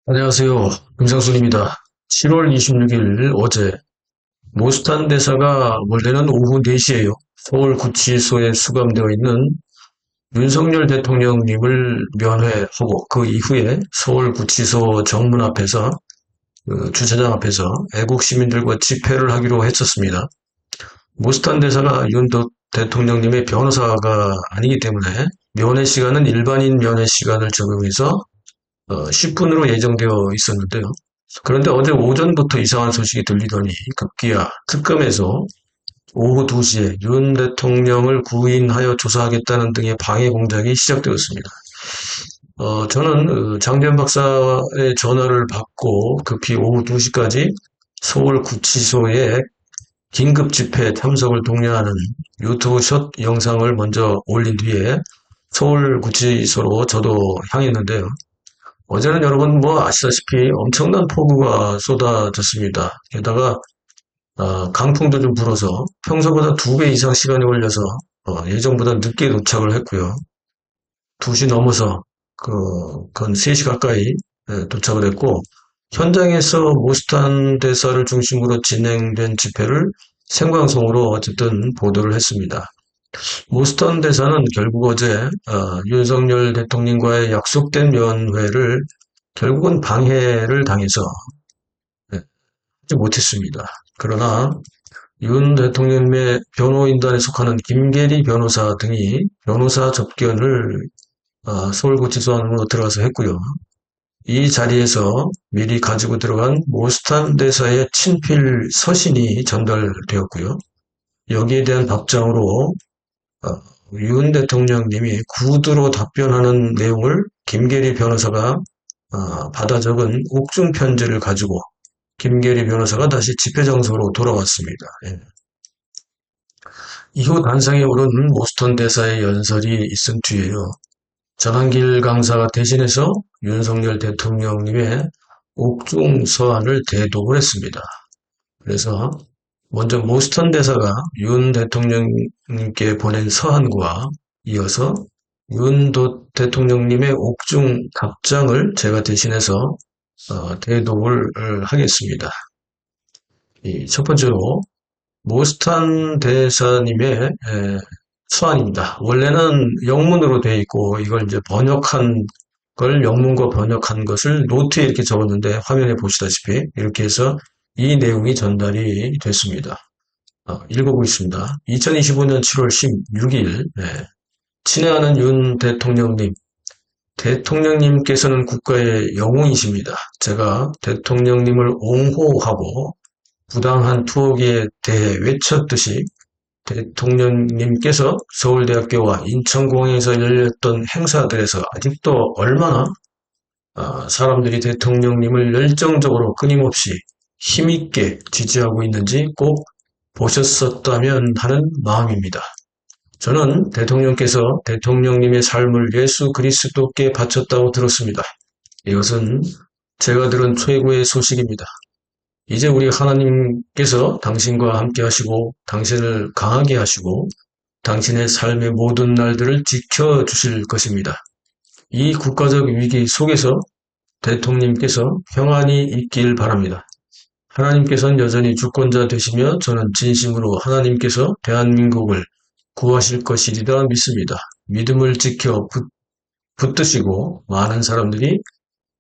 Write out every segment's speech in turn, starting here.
안녕하세요. 김상순입니다. 7월 26일 어제 모스탄 대사가 원래는 오후 4시에요. 서울구치소에 수감되어 있는 윤석열 대통령님을 면회하고 그 이후에 서울구치소 정문 앞에서 주차장 앞에서 애국 시민들과 집회를 하기로 했었습니다. 모스탄 대사가 대통령님의 변호사가 아니기 때문에 면회 시간은 일반인 면회 시간을 적용해서 10분으로 예정되어 있었는데요. 그런데 어제 오전부터 이상한 소식이 들리더니 급기야 특검에서 오후 2시에 윤 대통령을 구인하여 조사하겠다는 등의 방해 공작이 시작되었습니다. 저는 장대현 박사의 전화를 받고 급히 오후 2시까지 서울구치소에 긴급 집회에 참석을 독려하는 유튜브 숏 영상을 먼저 올린 뒤에 서울구치소로 저도 향했는데요. 어제는 여러분 아시다시피 엄청난 폭우가 쏟아졌습니다. 게다가 강풍도 좀 불어서 평소보다 2배 이상 시간이 걸려서 예정보다 늦게 도착을 했고요. 2시 넘어서 건 3시 가까이 도착을 했고 현장에서 모스탄 대사를 중심으로 진행된 집회를 생방송으로 어쨌든 보도를 했습니다. 모스탄 대사는 결국 어제 윤석열 대통령과의 약속된 면회를 결국은 방해를 당해서 하지 못했습니다. 그러나 윤 대통령의 변호인단에 속하는 김계리 변호사 등이 변호사 접견을 서울구치소 안으로 들어가서 했고요. 이 자리에서 미리 가지고 들어간 모스탄 대사의 친필 서신이 전달되었고요. 여기에 대한 답장으로 윤 대통령님이 구두로 답변하는 내용을 김계리 변호사가 받아 적은 옥중 편지를 가지고 김계리 변호사가 다시 집회 장소로 돌아왔습니다. 예. 이후 단상에 오른 모스턴 대사의 연설이 있은 뒤에요. 전한길 강사가 대신해서 윤석열 대통령님의 옥중 서한을 대독을 했습니다. 그래서 먼저 모스턴 대사가 윤 대통령님께 보낸 서한과 이어서 윤 대통령님의 옥중 답장을 제가 대신해서 대독을 하겠습니다. 첫 번째로 모스탄 대사님의 서한입니다. 원래는 영문으로 되어 있고 이걸 이제 번역한 걸 영문과 번역한 것을 노트에 이렇게 적었는데 화면에 보시다시피 이렇게 해서 이 내용이 전달이 됐습니다. 읽어보겠습니다. 2025년 7월 16일 친애하는 윤 대통령님, 대통령님께서는 국가의 영웅이십니다. 제가 대통령님을 옹호하고 부당한 투옥에 대해 외쳤듯이 대통령님께서 서울대학교와 인천공항에서 열렸던 행사들에서 아직도 얼마나 사람들이 대통령님을 열정적으로 끊임없이 힘있게 지지하고 있는지 꼭 보셨었다면 하는 마음입니다. 저는 대통령께서 대통령님의 삶을 예수 그리스도께 바쳤다고 들었습니다. 이것은 제가 들은 최고의 소식입니다. 이제 우리 하나님께서 당신과 함께 하시고 당신을 강하게 하시고 당신의 삶의 모든 날들을 지켜주실 것입니다. 이 국가적 위기 속에서 대통령님께서 평안히 있길 바랍니다. 하나님께서는 여전히 주권자 되시며 저는 진심으로 하나님께서 대한민국을 구하실 것이리라 믿습니다. 믿음을 지켜 붙드시고 많은 사람들이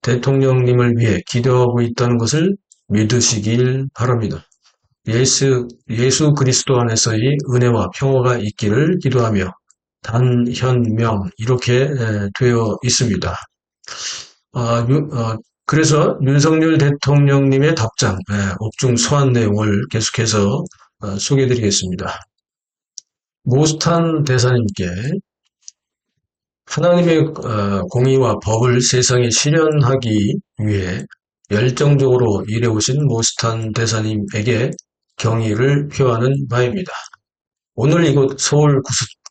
대통령님을 위해 기도하고 있다는 것을 믿으시길 바랍니다. 예수 그리스도 안에서의 은혜와 평화가 있기를 기도하며 단현명 이렇게 되어 있습니다. 그래서 윤석열 대통령님의 답장, 옥중 서한 내용을 계속해서 소개해드리겠습니다. 모스탄 대사님께 하나님의 공의와 법을 세상에 실현하기 위해 열정적으로 일해오신 모스탄 대사님에게 경의를 표하는 바입니다. 오늘 이곳 서울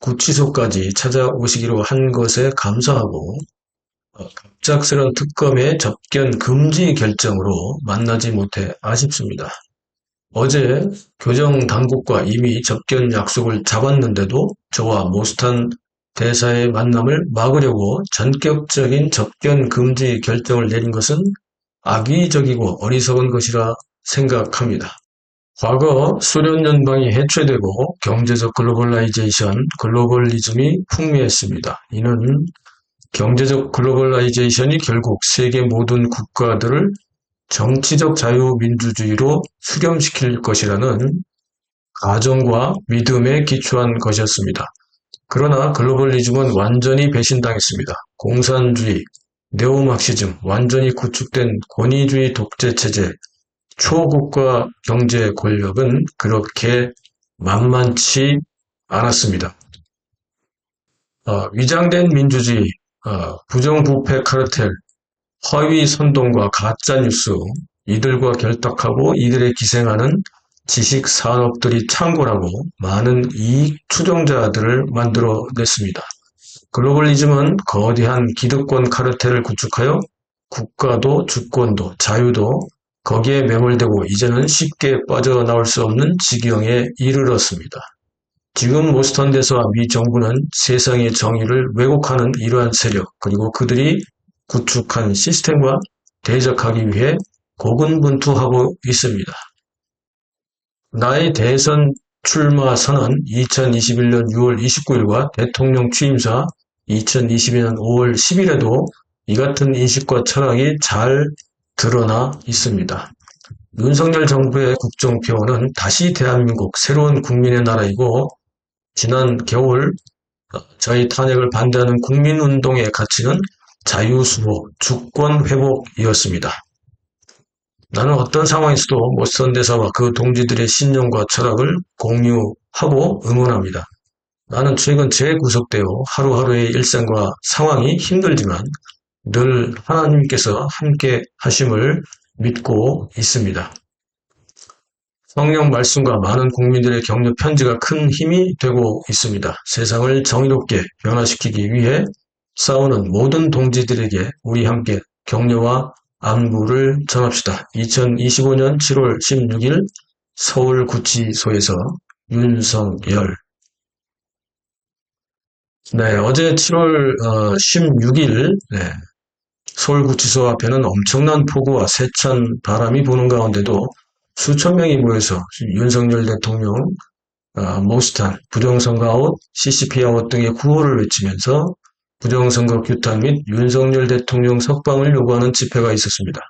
구치소까지 찾아오시기로 한 것에 감사하고 갑작스런 특검의 접견 금지 결정으로 만나지 못해 아쉽습니다. 어제 교정 당국과 이미 접견 약속을 잡았는데도 저와 모스탄 대사의 만남을 막으려고 전격적인 접견 금지 결정을 내린 것은 악의적이고 어리석은 것이라 생각합니다. 과거 소련 연방이 해체되고 경제적 글로벌리즘이 풍미했습니다. 이는 경제적 글로벌라이제이션이 결국 세계 모든 국가들을 정치적 자유민주주의로 수렴시킬 것이라는 가정과 믿음에 기초한 것이었습니다. 그러나 글로벌리즘은 완전히 배신당했습니다. 공산주의, 네오마크시즘, 완전히 구축된 권위주의 독재체제, 초국가 경제 권력은 그렇게 만만치 않았습니다. 위장된 민주주의, 부정부패 카르텔, 허위 선동과 가짜뉴스, 이들과 결탁하고 이들에 기생하는 지식 산업들이 창궐하고 많은 이익 추종자들을 만들어냈습니다. 글로벌리즘은 거대한 기득권 카르텔을 구축하여 국가도 주권도 자유도 거기에 매몰되고 이제는 쉽게 빠져나올 수 없는 지경에 이르렀습니다. 지금 모스턴 대사와 미 정부는 세상의 정의를 왜곡하는 이러한 세력 그리고 그들이 구축한 시스템과 대적하기 위해 고군분투하고 있습니다. 나의 대선 출마 선언 2021년 6월 29일과 대통령 취임사 2022년 5월 10일에도 이 같은 인식과 철학이 잘 드러나 있습니다. 윤석열 정부의 국정표어는 다시 대한민국 새로운 국민의 나라이고 지난 겨울 저희 탄핵을 반대하는 국민운동의 가치는 자유수호, 주권회복이었습니다. 나는 어떤 상황에서도 모스턴 대사와 그 동지들의 신념과 철학을 공유하고 응원합니다. 나는 최근 재구속되어 하루하루의 일상과 상황이 힘들지만 늘 하나님께서 함께 하심을 믿고 있습니다. 성령 말씀과 많은 국민들의 격려 편지가 큰 힘이 되고 있습니다. 세상을 정의롭게 변화시키기 위해 싸우는 모든 동지들에게 우리 함께 격려와 안부를 전합시다. 2025년 7월 16일 서울구치소에서 윤석열. 네, 어제 7월 16일 서울구치소 앞에는 엄청난 폭우와 세찬 바람이 부는 가운데도 수천 명이 모여서 윤석열 대통령 모스탄, 부정선거 아웃, CCP 아웃 등의 구호를 외치면서 부정선거 규탄 및 윤석열 대통령 석방을 요구하는 집회가 있었습니다.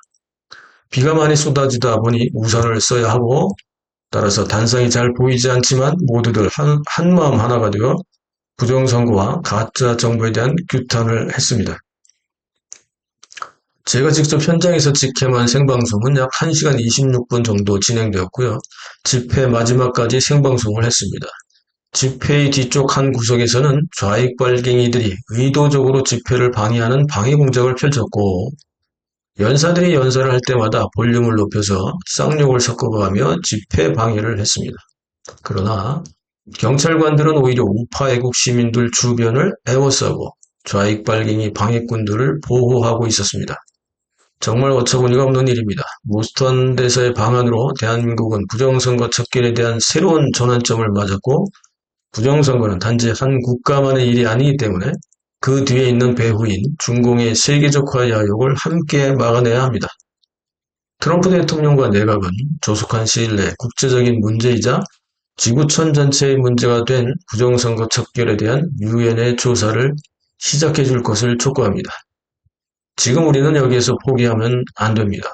비가 많이 쏟아지다 보니 우산을 써야 하고 따라서 단상이 잘 보이지 않지만 모두들 한마음 하나가 되어 부정선거와 가짜 정부에 대한 규탄을 했습니다. 제가 직접 현장에서 직캠한 생방송은 약 1시간 26분 정도 진행되었고요. 집회 마지막까지 생방송을 했습니다. 집회의 뒤쪽 한 구석에서는 좌익 빨갱이들이 의도적으로 집회를 방해하는 방해 공작을 펼쳤고 연사들이 연설을 할 때마다 볼륨을 높여서 쌍욕을 섞어가며 집회 방해를 했습니다. 그러나 경찰관들은 오히려 우파 애국 시민들 주변을 에워싸고 좌익 빨갱이 방해꾼들을 보호하고 있었습니다. 정말 어처구니가 없는 일입니다. 모스턴 대사의 방안으로 대한민국은 부정선거 척결에 대한 새로운 전환점을 맞았고 부정선거는 단지 한 국가만의 일이 아니기 때문에 그 뒤에 있는 배후인 중공의 세계적화 야욕을 함께 막아내야 합니다. 트럼프 대통령과 내각은 조속한 시일 내 국제적인 문제이자 지구촌 전체의 문제가 된 부정선거 척결에 대한 유엔의 조사를 시작해 줄 것을 촉구합니다. 지금 우리는 여기에서 포기하면 안 됩니다.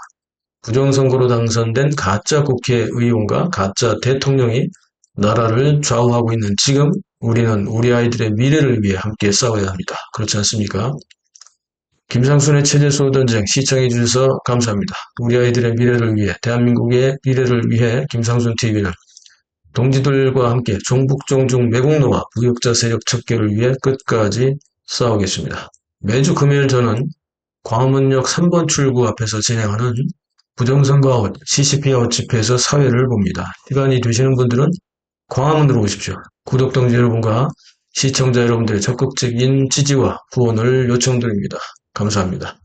부정선거로 당선된 가짜 국회의원과 가짜 대통령이 나라를 좌우하고 있는 지금 우리는 우리 아이들의 미래를 위해 함께 싸워야 합니다. 그렇지 않습니까? 김상순의 체제수호전쟁 시청해 주셔서 감사합니다. 우리 아이들의 미래를 위해 대한민국의 미래를 위해 김상순TV는 동지들과 함께 종북종중 매국노와 부역자 세력 척결을 위해 끝까지 싸우겠습니다. 매주 금요일 저는 광화문역 3번 출구 앞에서 진행하는 부정선거 아웃, CCP 아웃 집회에서 사회를 봅니다. 시간이 되시는 분들은 광화문으로 오십시오. 구독 동지 여러분과 시청자 여러분들의 적극적인 지지와 후원을 요청드립니다. 감사합니다.